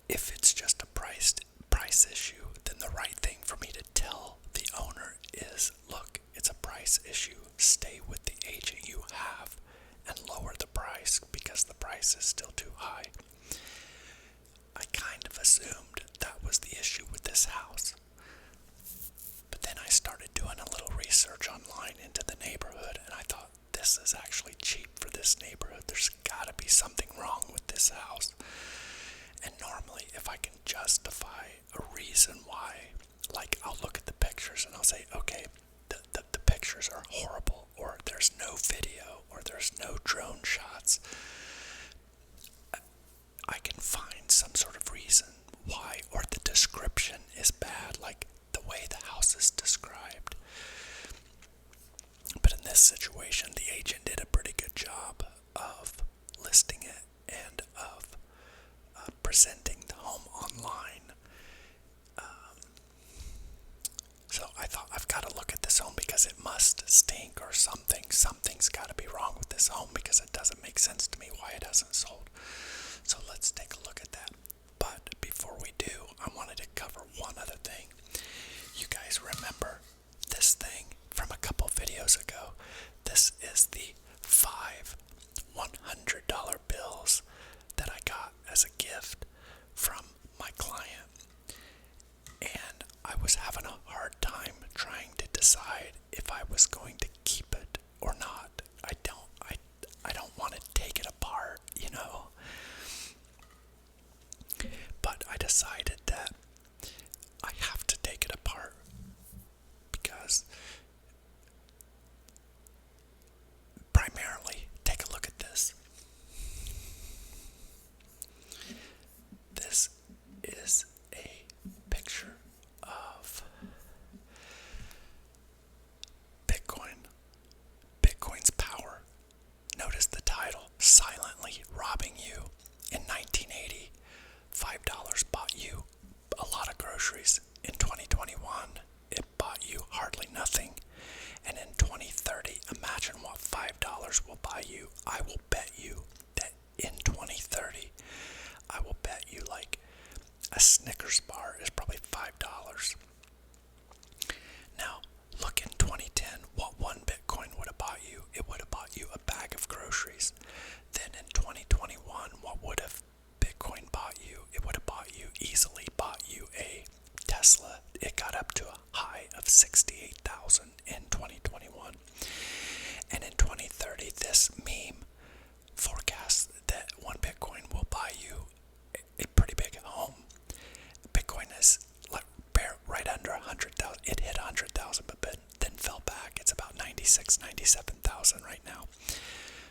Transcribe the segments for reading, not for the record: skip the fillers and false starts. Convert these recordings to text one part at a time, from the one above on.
if it's just a price issue, then the right thing for me to tell the owner is, look, it's a price issue. Stay with the agent you have and lower the price because the price is still too high. I kind of assumed that was the issue with this house. But then I started doing a little research online into the neighborhood, and I thought, this is actually cheap for this neighborhood. There's got to be something wrong with this house. And normally, if I can justify a reason why, like I'll look at the pictures and I'll say, okay, the pictures are horrible, or there's no video, or there's no drone shots. I can find some sort of reason why, or the description is bad, like the way the house is described. But in this situation, the agent did a pretty good job of listing it and of presenting the home online. So I thought, I've got to look at this home because it must stink or something. Something's got to be wrong with this home because it doesn't make sense to me why it hasn't sold. So let's take a look at that. But before we do, I wanted to cover one other thing. You guys remember this thing from a couple videos ago? This is the 5 $100 bills that I got as a gift from my client. And I was having a hard time trying to decide if I was going to keep it or not. I don't want to take it apart, you know. But I decided that I have to take it apart because primarily, take a look at this. This is a picture of Bitcoin. Bitcoin's power. Notice the title, Silently Robbing You. In 1980, $5 bought you a lot of groceries. In 2021, it bought you hardly nothing. And in 2030, imagine what $5 will buy you. I will bet you that in 2030, I will bet you like a Snickers bar is probably $5. Now, look in 2010, what one Bitcoin would have bought you. It would have bought you a bag of groceries. Then in 2021, what would have Bitcoin bought you? It would have easily bought you a Tesla. It got up to a high of 68,000 in 2021. And in 2030, this meme forecasts that one Bitcoin will buy you a pretty big home. Bitcoin is like right under 100,000. It hit 100,000, but then fell back. It's about 96, 97,000 right now.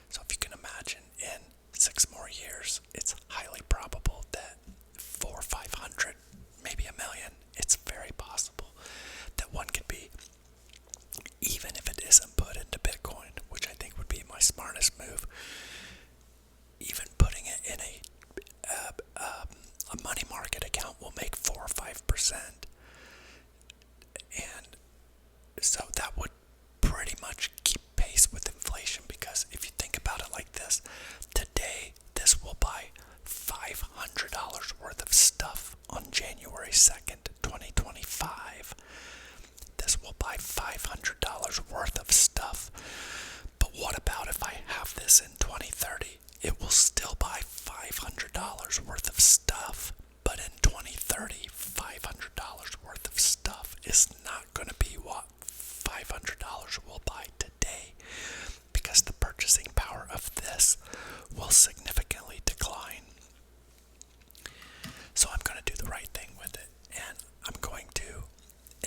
So if you can imagine, in 6 more years, it's highly probable that 400 or 500, maybe $1 million, it's very possible that one could be, even if it isn't put into Bitcoin, which I think would be my smartest move, even putting it in a money market account will make 4 or 5%. And so that would pretty much keep pace with inflation, because if you think about it like this, today this will buy $500 worth of stuff on January 2nd, 2025. This will buy $500 worth of stuff. But what about if I have this in 2030? It will still buy $500 worth of stuff. But in 2030, $500 worth of stuff is not going to be what $500 will buy today, because the purchasing power of this will significantly decline. So I'm going to do the right thing with it, and I'm going to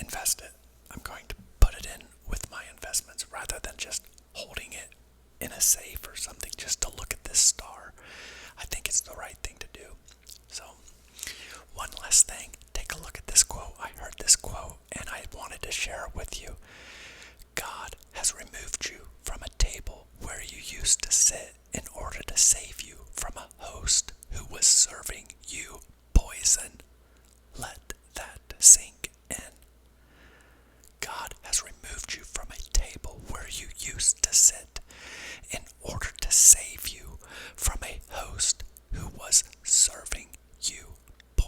invest it. I'm going to put it in with my investments rather than just holding it in a safe or something just to look at this star. I think it's the right thing to do. So, one last thing. Take a look at this quote. I heard this quote and I wanted to share it with you. God has removed you from a table where you used to sit in order to save you from a host who was serving you poison. Let that sink in. God has removed you from a table where you used to sit in order to save you from a host who was serving you poison.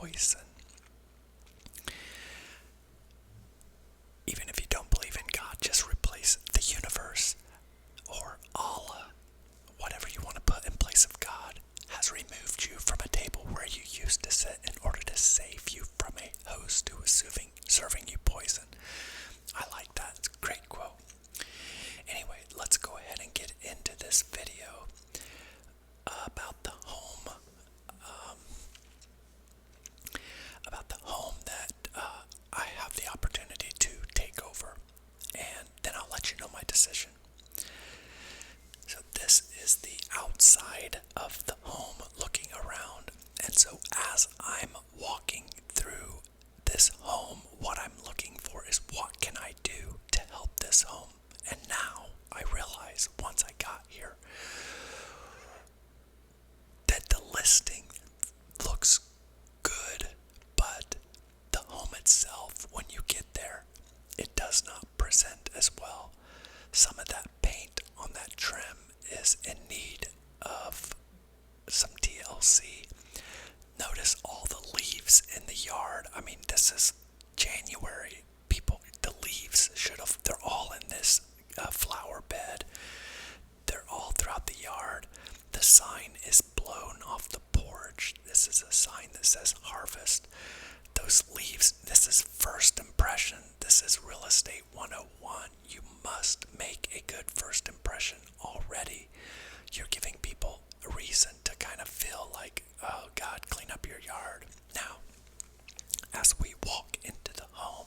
this is January. People, the leaves they're all in this flower bed. They're all throughout the yard. The sign is blown off the porch. This is a sign that says harvest. Those leaves, this is first impression. This is real estate 101. You must make a good first impression already. You're giving people a reason to kind of feel like, oh God, clean up your yard. Now, as we walk into the home,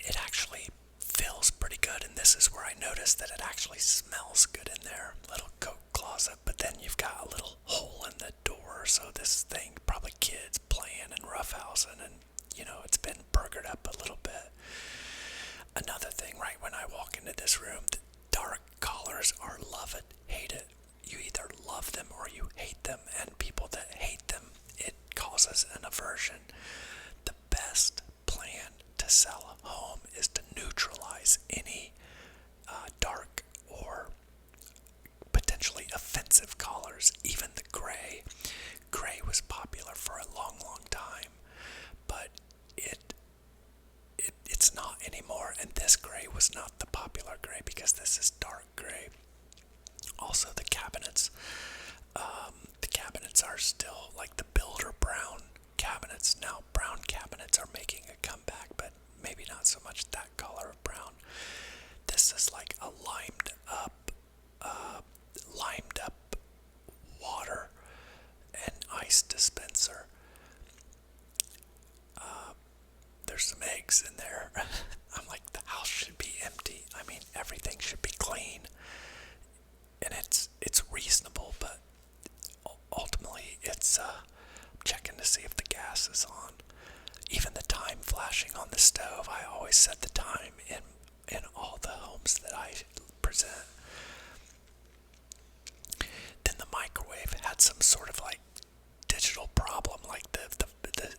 it actually feels pretty good, and this is where I noticed that it actually smells good in there. Little coat closet, but then you've got a little hole in the door, so this thing, probably kids playing and roughhousing, and it's been burgered up a little bit. Another thing, right when I walk into this room, the dark colors are love it, hate it. You either love them or you hate them, and people that hate them, it causes an aversion. The best plan to sell a home is to neutralize any dark or potentially offensive colors. Even the gray. Gray was popular for a long, long time, but it's not anymore, and this gray was not the popular gray because this is dark gray. Also, the cabinets. The cabinets are still like the builder brown cabinets. Now, brown cabinets are making a comeback, but maybe not so much that color of brown. This is like a limed up water and ice dispenser. There's some eggs in there. I'm like, the house should be empty. I mean, everything should be clean. And it's reasonable, but ultimately it's checking to see if the gas is on. Even the time flashing on the stove, I always set the time in all the homes that I present. Then the microwave had some sort of like digital problem, like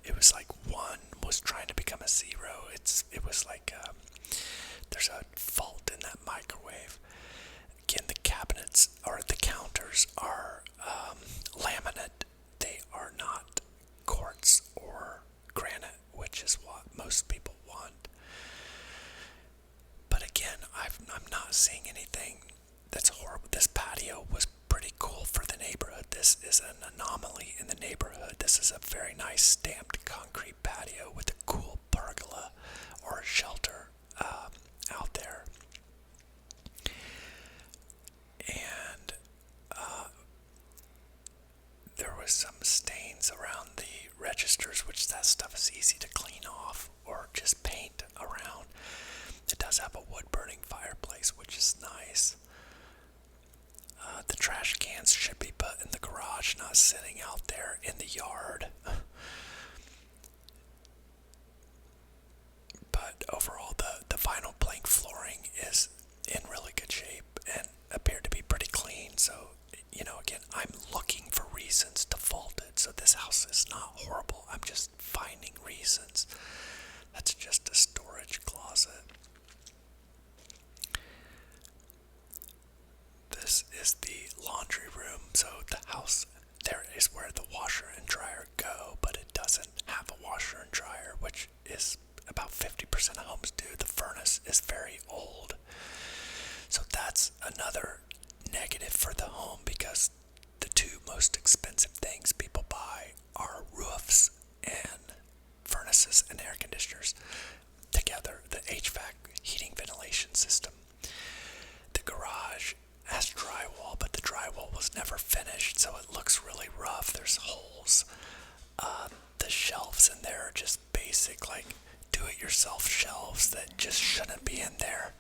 it was like 1 was trying to become a 0. It was like there's a fault in that microwave. Again, the cabinets or the counters are laminate. They are not quartz or granite, which is what most people want. But again, I'm not seeing anything that's horrible. This patio was pretty cool for the neighborhood. This is an anomaly in the neighborhood. This is a very nice stamped concrete patio with a cool pergola or a shelter out there. And there was some stains around the registers, which that stuff is easy to clean off or just paint around. It does have a wood-burning fireplace, which is nice. The trash cans should be put in the garage, not sitting out there in the yard. But overall, the vinyl plank flooring is in really good shape and appeared to be pretty clean. So, again, I'm looking for reasons to fault it. So this house is not horrible. I'm just finding reasons. That's just a storage closet. This is the laundry room. So the house, there is where the washer and dryer go, but it doesn't have a washer and dryer, which is about 50% of homes do. The furnace is very old. So that's another negative for the home, because the two most expensive things people buy are roofs and furnaces and air conditioners. Together, the HVAC, heating ventilation system. The garage has drywall, but the drywall was never finished, so it looks really rough. There's holes. The shelves in there are just basic, like do-it-yourself shelves that just shouldn't be in there.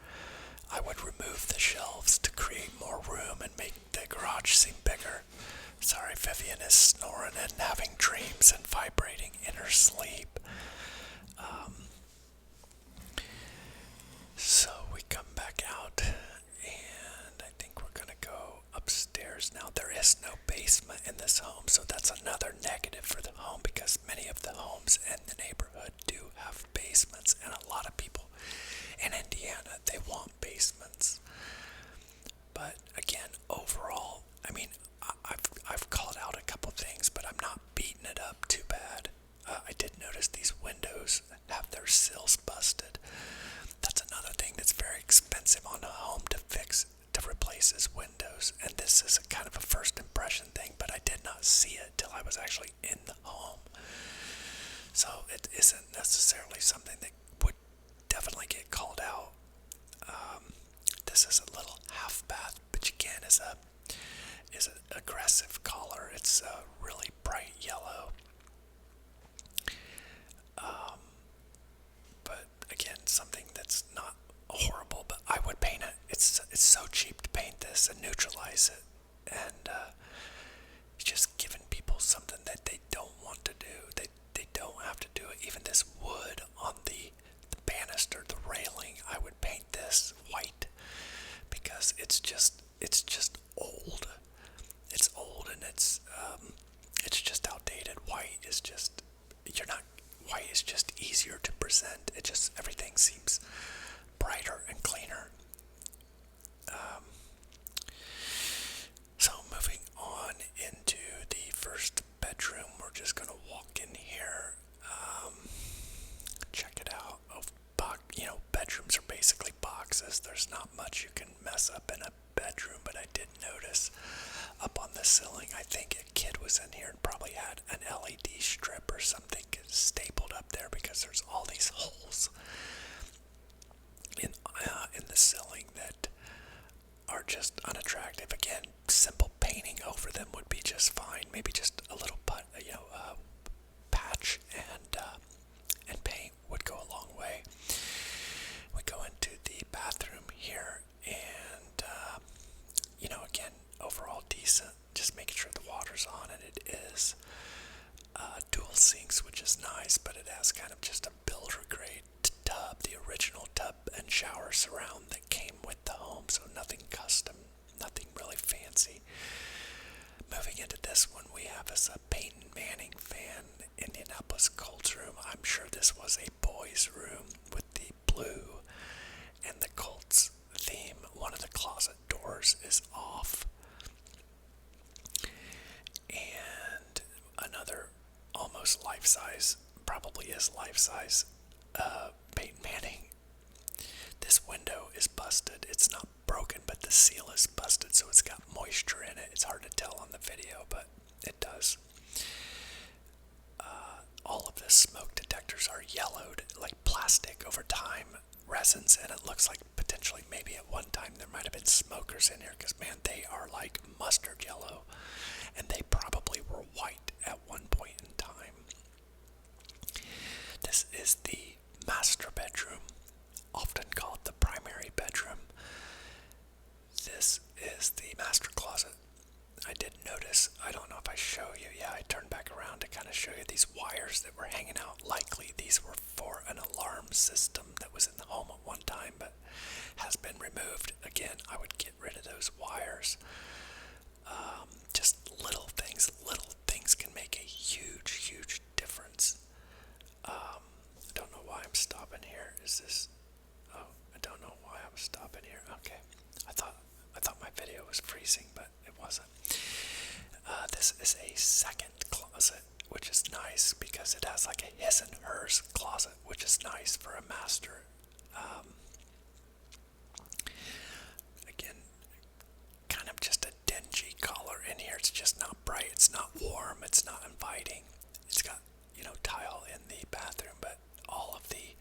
I would remove the shelves to create more room and make the garage seem bigger. Sorry, Vivian is snoring and having dreams and vibrating in her sleep. So we come back out, and I think we're gonna go upstairs now. There is no basement in this home, so that's another negative for the home, because many of the homes in the neighborhood do have basements, and a lot of people in Indiana, they want basements. But again, overall, I mean, I've called out a couple things, but I'm not beating it up too bad. I did notice until I was actually in the home. So it isn't necessarily something that would definitely get called out. This is a little half bath, which again is an aggressive color. It's a really bright yellow. But again, something that's not horrible, but I would paint it. It's so cheap to paint this and neutralize it, and just giving people something that they don't want to do. They don't have to do it. Even this wood on the banister, the railing, I would paint this white because it's just old. It's old and it's just outdated. White is just easier to present. Everything seems brighter and cleaner. So moving on into the first bedroom, we're just gonna walk in here, check it out. Bedrooms are basically boxes. There's not much you can mess up in a bedroom, but I did notice up on the ceiling, I think a kid was in here and probably had an LED strip or something stapled up there because there's all these holes in the ceiling that are just unattractive. Again, simple painting over them would be just fine. Maybe just a little patch and paint would go a long way. We go into the bathroom here, and again, overall decent. Just making sure the water's on, and it is dual sinks, which is nice, but it has kind of just a builder grade tub, the original tub and shower surround that came with the home, so nothing custom, nothing really fancy. Moving into this one, we have a Peyton Manning fan, Indianapolis Colts room. I'm sure this was a boys' room with the blue and the Colts theme. One of the closet doors is off. And another almost life-size, probably is life-size, Peyton Manning. This window is busted. It's not broken, but the seal is busted, so it's got moisture in it. It's hard to tell on the video, but it does. All of the smoke detectors are yellowed, like plastic over time, resins, and it looks like potentially maybe at one time there might have been smokers in here, because man, they are like mustard yellow, and they probably were white at one point in time. This is the master bedroom, often called the primary bedroom. This is the master closet. I did notice, I don't know if I show you, I turned back around to kind of show you these wires that were hanging out. Likely these were for an alarm system that was in the home at one time, but has been removed. Again, I would get rid of those wires. Just little things can make a huge difference. I don't know why I'm stopping here. I don't know why I was stopping here. Okay. I thought my video was freezing, but it wasn't. This is a second closet, which is nice because it has like a his and hers closet, which is nice for a master. Again, kind of just a dingy color in here. It's just not bright. It's not warm. It's not inviting. It's got, tile in the bathroom, but all of the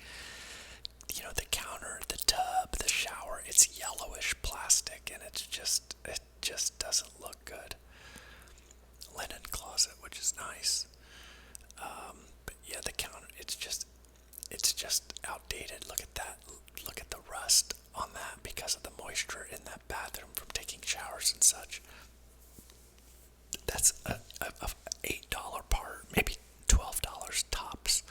counter, the tub, the shower, it's yellowish plastic, and it just doesn't look good. Linen closet, which is nice. But yeah, the counter, it's just outdated. Look at that. Look at the rust on that because of the moisture in that bathroom from taking showers and such. That's a $8 part, maybe $12 tops.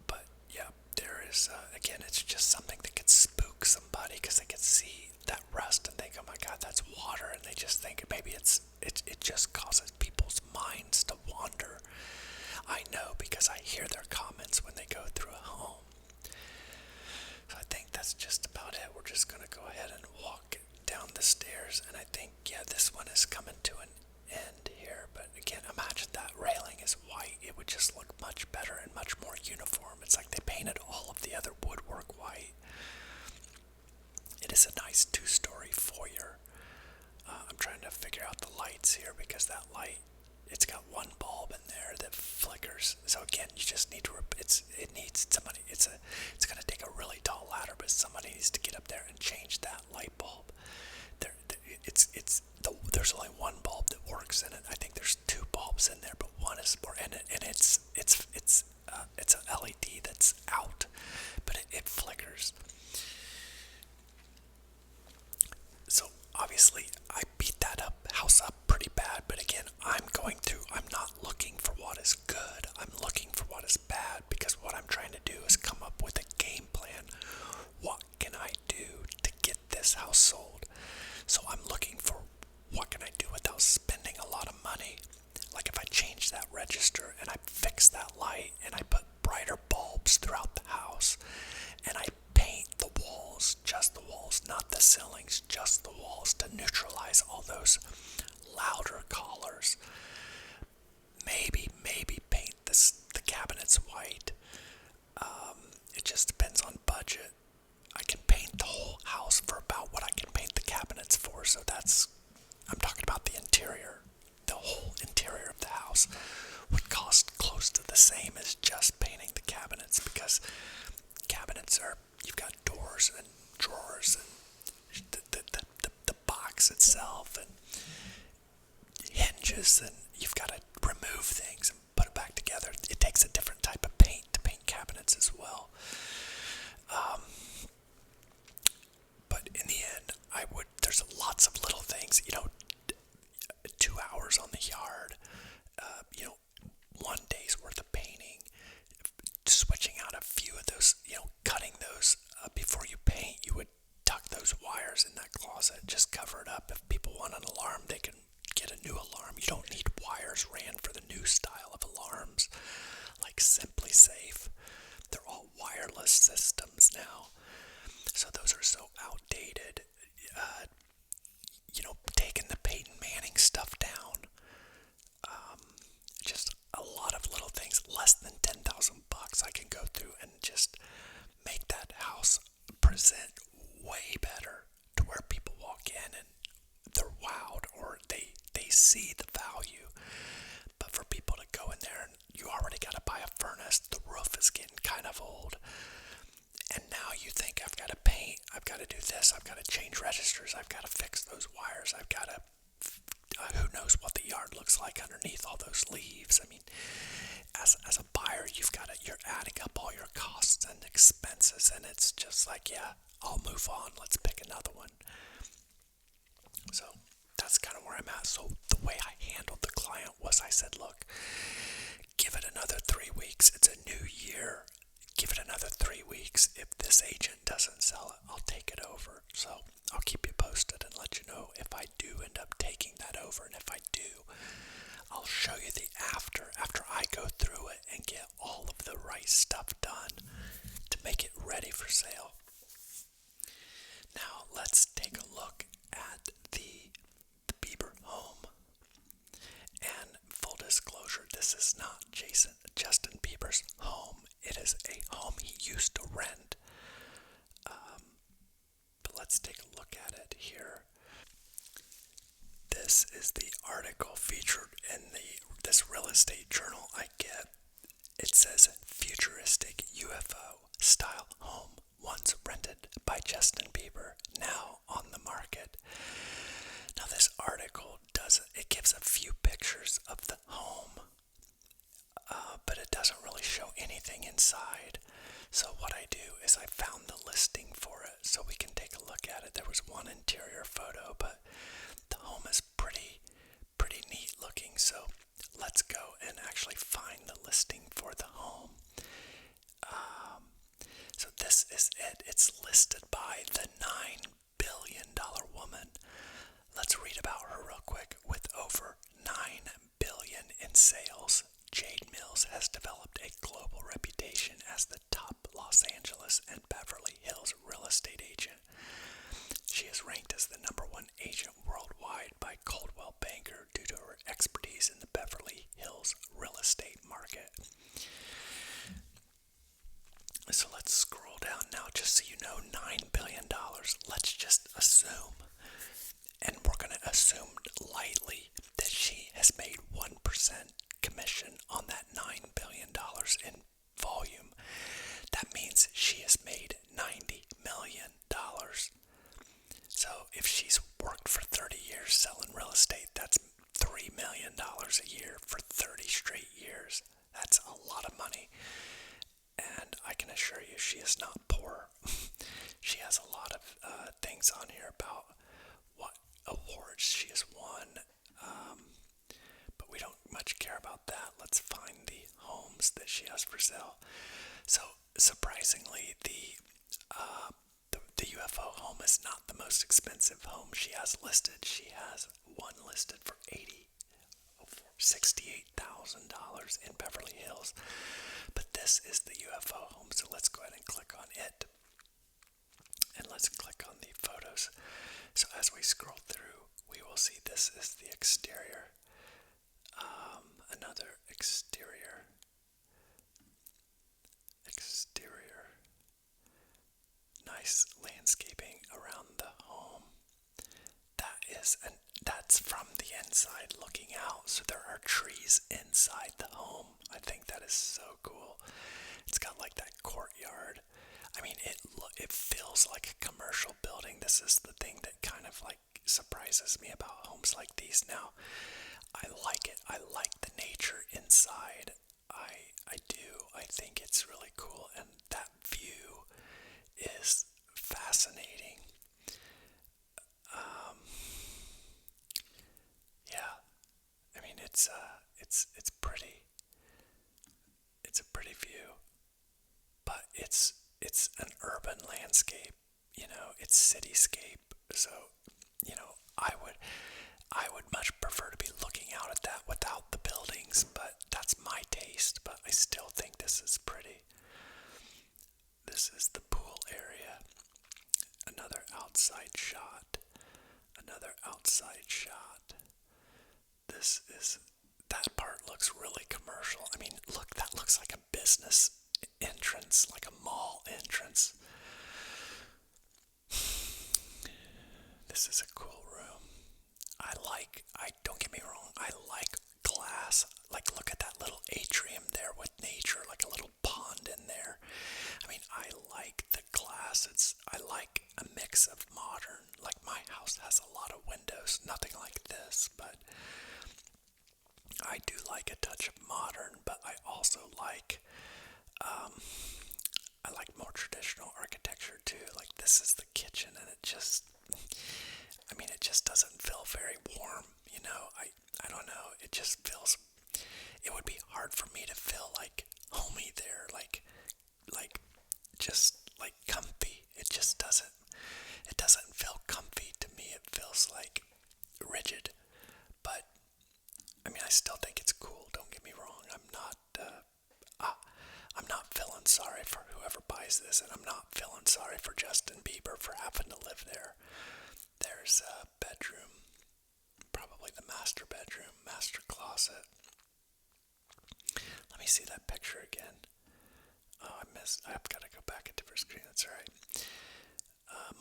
But yeah, there is, again, it's just something that could spook somebody because they could see that rust and think, oh my God, that's water, and they just think maybe it just causes people's minds to wander. I know because I hear their comments when they go through a home. So I think that's just about it. We're just going to go ahead and walk down the stairs, and I think, yeah, this one is coming to an end here. But again, imagine that railing is white. It would just look much better and much more uniform. It's like they painted all of the other woodwork white. It is a nice two-story foyer. I'm trying to figure out the lights here because wires. So again, you just need to. It needs somebody. It's going to take a really tall ladder, but somebody needs to get up there and change that light bulb. There's only one bulb that works in it. I think there's two bulbs in there, but one is more in it, and it's an LED that's out, but it flickers. So obviously I beat that house up pretty bad, but again, I'm not looking for what is good. I'm looking for what is bad, because what I'm trying to do is come up with a game plan. What can I do to get this house sold? So I'm looking for what can I do without spending a lot of money. Like if I change that register and I fix that light and I put brighter bulbs throughout the house and I paint the walls, just the walls, not the ceilings, just the walls, to neutralize all those louder callers. Maybe paint the cabinets white. It just depends on budget. I can paint the whole house for about what I can paint the cabinets for, so I'm talking about the interior. The whole interior of the house would cost close to the same as just painting the cabinets, because cabinets you've got doors and drawers and the box itself and hinges, and you've got to remove things and put it back together. It takes a different type of paint to paint cabinets as well. But in the end, there's lots of little things, 2 hours on the yard, 1 day's worth of painting, switching out a few of those, cutting those before you paint. You would tuck those wires in that closet, just cover it up. If people want an alarm, they can get a new alarm. You don't need wires ran for the new style of alarms, like Simply Safe. They're all wireless systems now. So those are so outdated. Taking the Peyton Manning stuff down. Just a lot of little things, less than $10,000 I can go through and just make that house present way better, to where people walk in and they're wowed, or they see the value. But for people to go in there, and you already got to buy a furnace, the roof is getting kind of old, and now you think, I've got to paint, I've got to do this, I've got to change registers, I've got to fix those wires, I've got to, who knows what the yard looks like underneath all those leaves. I mean, as a buyer, you're adding up all your costs and expenses, and it's just like, yeah, I'll move on, let's pick another one. So that's kind of where I'm at. So the way I handled the client was, I said, look, give it another 3 weeks. It's a new year. Give it another 3 weeks. If this agent doesn't sell it, I'll take it over. So I'll keep you posted and let you know if I do end up taking that over. And if I do, I'll show you the after I go through it and get all of the right stuff done to make it ready for sale. Now let's take a look at the Bieber home. And full disclosure, this is not Justin Bieber's home. It is a home he used to rent. But let's take a look at it here. This is the article featured in this real estate journal I get. It says, futuristic UFO style home once rented by Justin Bieber, now on the market. Now this article gives a few pictures of the home, but it doesn't really show anything inside. So what I do is I found the listing for it so we can take a look at it. There was one interior photo, but the home is pretty neat looking. So let's go and actually find the listing for the home. So this is it. It's listed by the $9 billion woman. Let's read about her real quick. With over $9 billion in sales, Jade Mills has developed a global reputation as the top Los Angeles and Beverly Hills real estate agent. She is ranked as the #1 agent worldwide by Coldwell Banker due to her expertise in the Beverly Hills real estate market. So let's scroll down now, just so you know, $9 billion. Let's just assume, and we're going to assume lightly, that she has made 1% commission on that $9 billion in volume. That means she has made $90 million. So if she's worked for 30 years selling real estate, that's $3 million a year for 30 straight years. That's a lot of money. And I can assure you she is not poor. She has a lot of things on here about what awards she has won. But we don't much care about that. Let's find the homes that she has for sale. So surprisingly, the UFO home is not the most expensive home she has listed. She has one listed for $68,000 in Beverly Hills. But this is the UFO home, so let's go ahead and click on it. And let's click on the photos. So as we scroll through, we will see this is the exterior. Another exterior. Nice landscaping around the home. That's from the inside looking out. So there are trees inside the home. I think that is so cool. It's got like that courtyard. I mean, it feels like a commercial building. This is the thing that kind of like surprises me about homes like these. Now, I like it. I like the nature inside. I do. I think it's really cool, and that view is fascinating. Yeah, I mean it's pretty. It's a pretty view, but it's an urban landscape. It's cityscape. So, I would much prefer to be looking out at that without the buildings, but that's my taste. But I still think this is pretty. This is the pool area. Another outside shot. Another outside shot. That part looks really commercial. I mean, look, that looks like a business entrance, like a mall entrance. This is a cool room. Don't get me wrong, I like glass. Like, look at that little atrium there with nature, like a little pond in there. I mean, I like the glass. I like a mix of modern. Like, my house has a lot of windows, nothing like this, but I do like a touch of modern, but I also like, I like more traditional architecture too. Like, this is the kitchen, and it just doesn't feel very warm, I don't know, it just feels, it would be hard for me to feel like homey there, like just like comfy. It doesn't feel comfy to me. It feels like rigid, but I mean, I still think it's cool. Don't get me wrong. I'm not feeling sorry for whoever buys this, and I'm not feeling sorry for Justin Bieber for having to live there. There's a bedroom, probably the master bedroom, master closet. Let me see that picture again. Oh, I've got to go back a different screen. That's all right.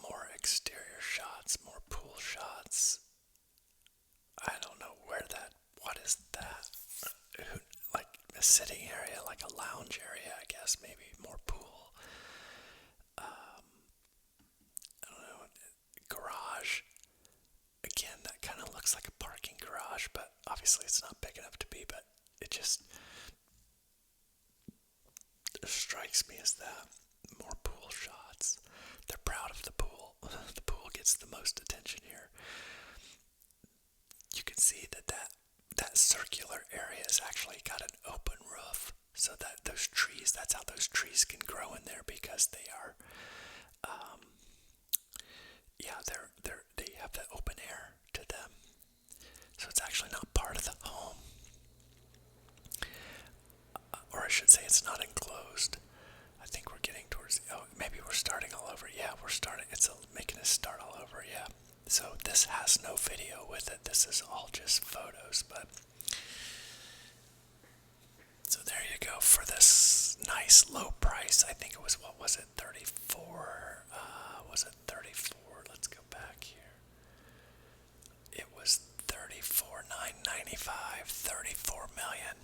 More exterior shots, more pool shots. I don't know what is that? Like a sitting area, like a lounge area, I guess, maybe more pool. I don't know, garage. Again, that kind of looks like a parking garage, but obviously it's not big enough to be, but it just strikes me as that. More pool shots. They're proud of the pool. The pool gets the most attention here. You can see that circular area has actually got an open roof, so that those trees, that's how those trees can grow in there, because they are, they have that open air to them. So it's actually not part of the home. Or I should say it's not enclosed. I think we're getting towards maybe we're starting all over. Yeah, we're starting. It's making us start all over. Yeah. So this has no video with it. This is all just photos. But so there you go for this nice low price. I think it was, what was it, 34? Was it 34? Let's go back here. It was $34,995. $34 million.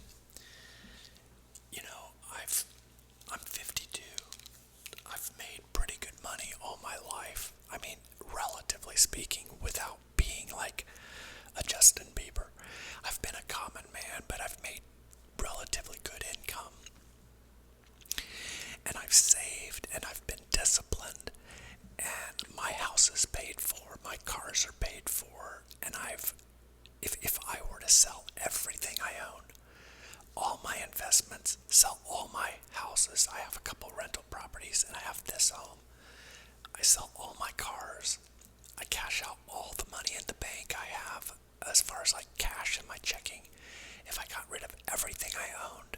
I'm 52. I've made pretty good money all my life. I mean, relatively speaking, without being like a Justin Bieber. I've been a common man, but I've made relatively good income. And I've saved, and I've been disciplined, and my house is paid for, my cars are paid for, and if I were to sell everything I own, all my investments, sell all my houses, I have a couple rental properties, and I have this home, I sell all my cars, I cash out all the money in the bank I have, as far as like cash in my checking, if I got rid of everything I owned,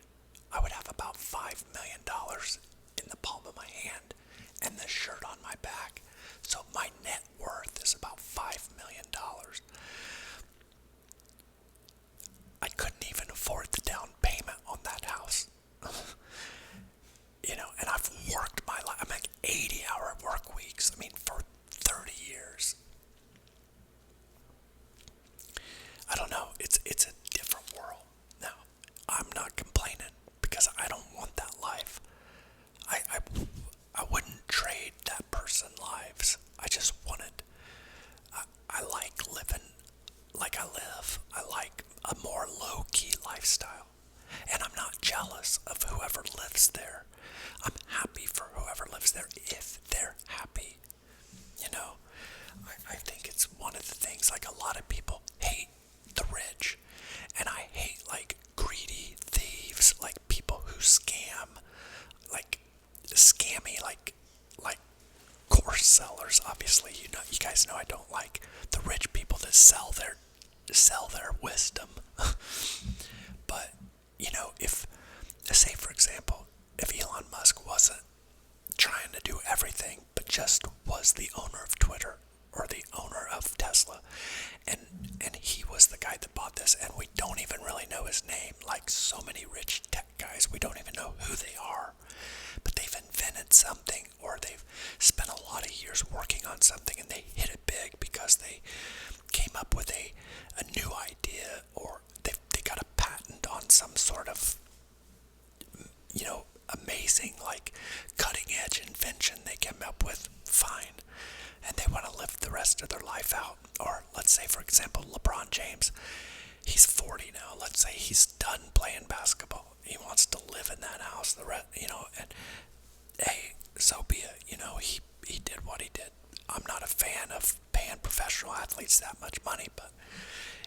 I would have about $5 million in the palm of my hand and the shirt on my back. So my net worth is about $5 million. I couldn't even afford the down payment on that house. And I've worked my life. I'm like 80-hour work weeks. I mean, for 30 years. I don't know. It's a different world. Now, I'm not complaining because I don't want that life. I wouldn't trade that person lives. I just wanted. I like living like I live. I like a more low-key lifestyle. And I'm not jealous of whoever lives there. I'm happy for whoever lives there if they're happy. I think it's one of the things, like a lot of people hate the rich. And I hate like greedy thieves, like people who scam, like scammy, like course sellers. Obviously, you guys know I don't like the rich people that sell their wisdom. But if, say for example, if Elon Musk wasn't trying to do everything, but just was the owner of Twitter or the owner of Tesla, and he was the guy that bought this, and we don't even really know his name, like so many rich tech guys, we don't even know who they are, but they've invented something, or they've spent a lot of years working on something, and they hit it big because they came up with a new idea, or they got a patent on some sort of amazing, like cutting edge invention they came up with. Fine. And they want to live the rest of their life out. Or let's say, for example, LeBron James, he's 40 now. Let's say he's done playing basketball. He wants to live in that house, and hey, so be it. He did what he did. I'm not a fan of paying professional athletes that much money, but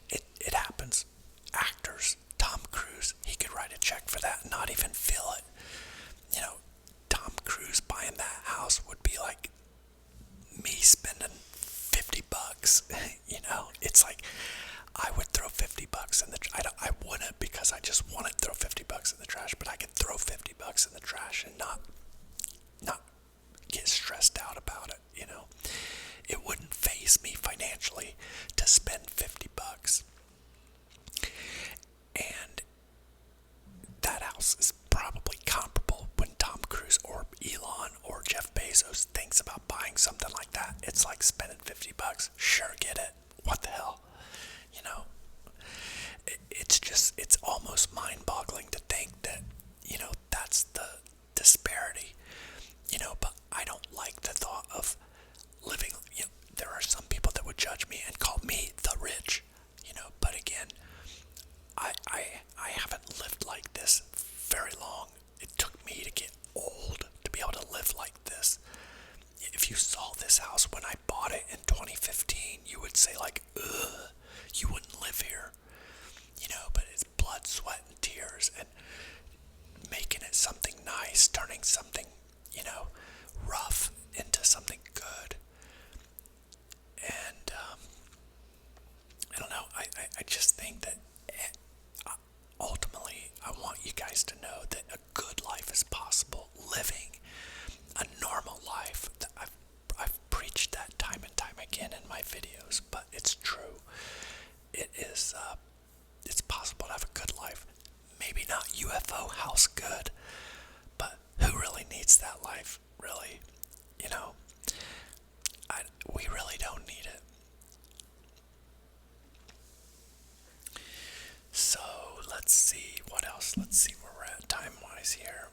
it happens. Actors, Tom Cruise, he could write a check for that and not even feel it. Tom Cruise buying that house would be like me spending $50. It's like I would throw $50 in the I wouldn't, because I just want to throw $50 in the trash, but I could throw $50 in the trash and not get stressed out about it. It wouldn't faze me financially to spend $50. And that house is probably comparable when Tom Cruise or Elon or Jeff Bezos thinks about buying something like that. It's like spending $50. Sure, get it. What the hell? It's almost mind-boggling to think that, that's the disparity. But I don't like the thought of living, there are some people that would judge me and call me the rich, but again, I haven't lived like this very long. It took me to get old to be able to live like this. If you saw this house when I bought it in 2015, you would say like, ugh, you wouldn't live here. But it's blood, sweat, and tears, and making it something nice, turning something, rough into something good. And, I don't know, I just think that ultimately, I want you guys to know that a good life is possible. Living a normal life. I've preached that time and time again in my videos, but it's true. It's possible to have a good life. Maybe not UFO house good, but who really needs that life? Really, we really don't need it. So let's see what else. Let's see where we're at. time wise here.